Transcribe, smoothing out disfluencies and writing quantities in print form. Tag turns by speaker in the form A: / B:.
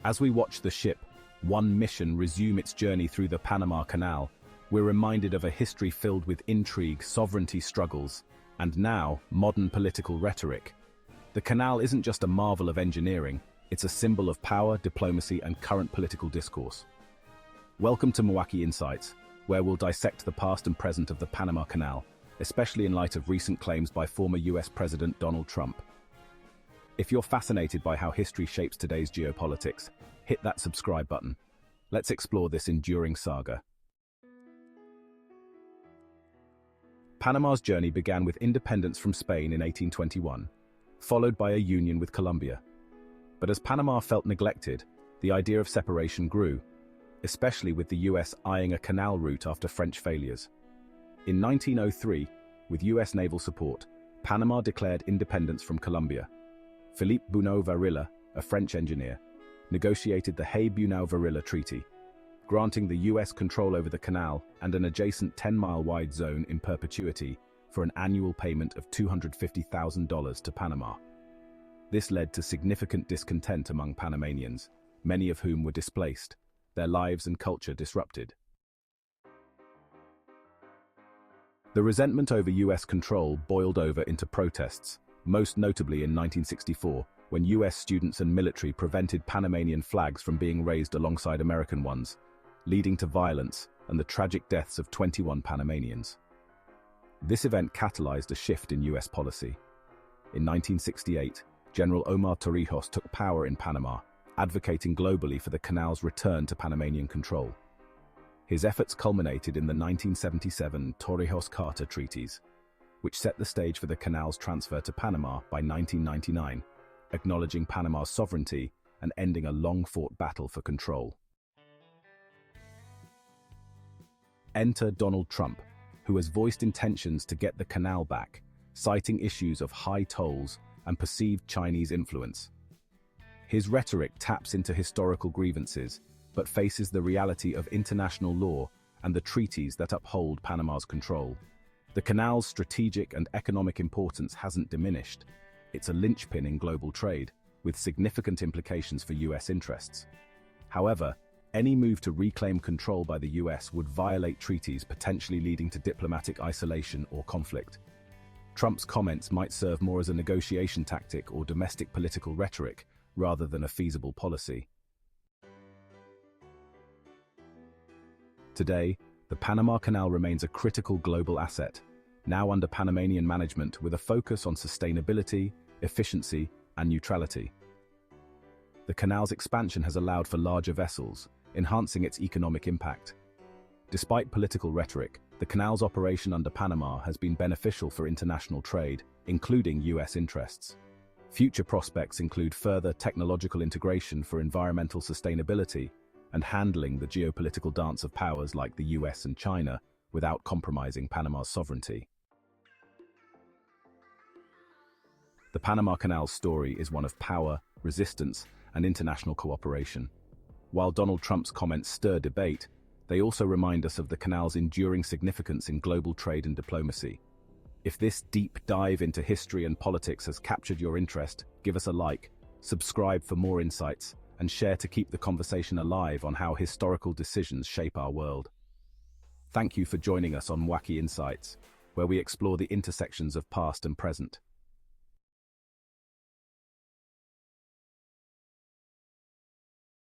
A: As we watch the ship, One Mission, resume its journey through the Panama Canal, we're reminded of a history filled with intrigue, sovereignty struggles, and now, modern political rhetoric. The canal isn't just a marvel of engineering, it's a symbol of power, diplomacy, and current political discourse. Welcome to Mwaki Insights, where we'll dissect the past and present of the Panama Canal, especially in light of recent claims by former US President Donald Trump. If you're fascinated by how history shapes today's geopolitics, hit that subscribe button. Let's explore this enduring saga. Panama's journey began with independence from Spain in 1821, followed by a union with Colombia. But as Panama felt neglected, the idea of separation grew, especially with the US eyeing a canal route after French failures. In 1903, with US naval support, Panama declared independence from Colombia. Philippe Bunau-Varilla, a French engineer, negotiated the Hay-Bunau-Varilla Treaty, granting the US control over the canal and an adjacent 10-mile-wide zone in perpetuity for an annual payment of $250,000 to Panama. This led to significant discontent among Panamanians, many of whom were displaced, their lives and culture disrupted. The resentment over US control boiled over into protests, most notably in 1964, when US students and military prevented Panamanian flags from being raised alongside American ones, leading to violence and the tragic deaths of 21 Panamanians. This event catalyzed a shift in US policy. In 1968, General Omar Torrijos took power in Panama, advocating globally for the canal's return to Panamanian control. His efforts culminated in the 1977 Torrijos-Carter Treaties, which set the stage for the canal's transfer to Panama by 1999, acknowledging Panama's sovereignty and ending a long-fought battle for control. Enter Donald Trump, who has voiced intentions to get the canal back, citing issues of high tolls and perceived Chinese influence. His rhetoric taps into historical grievances, but faces the reality of international law and the treaties that uphold Panama's control. The canal's strategic and economic importance hasn't diminished. It's a linchpin in global trade, with significant implications for US interests. However, any move to reclaim control by the US would violate treaties, potentially leading to diplomatic isolation or conflict. Trump's comments might serve more as a negotiation tactic or domestic political rhetoric, rather than a feasible policy. Today, the Panama Canal remains a critical global asset, now under Panamanian management with a focus on sustainability, efficiency, and neutrality. The canal's expansion has allowed for larger vessels, enhancing its economic impact. Despite political rhetoric, the canal's operation under Panama has been beneficial for international trade, including US interests. Future prospects include further technological integration for environmental sustainability and handling the geopolitical dance of powers like the US and China without compromising Panama's sovereignty. The Panama Canal's story is one of power, resistance, and international cooperation. While Donald Trump's comments stir debate, they also remind us of the canal's enduring significance in global trade and diplomacy. If this deep dive into history and politics has captured your interest, give us a like, subscribe for more insights, and share to keep the conversation alive on how historical decisions shape our world. Thank you for joining us on Mwaki Insights, where we explore the intersections of past and present.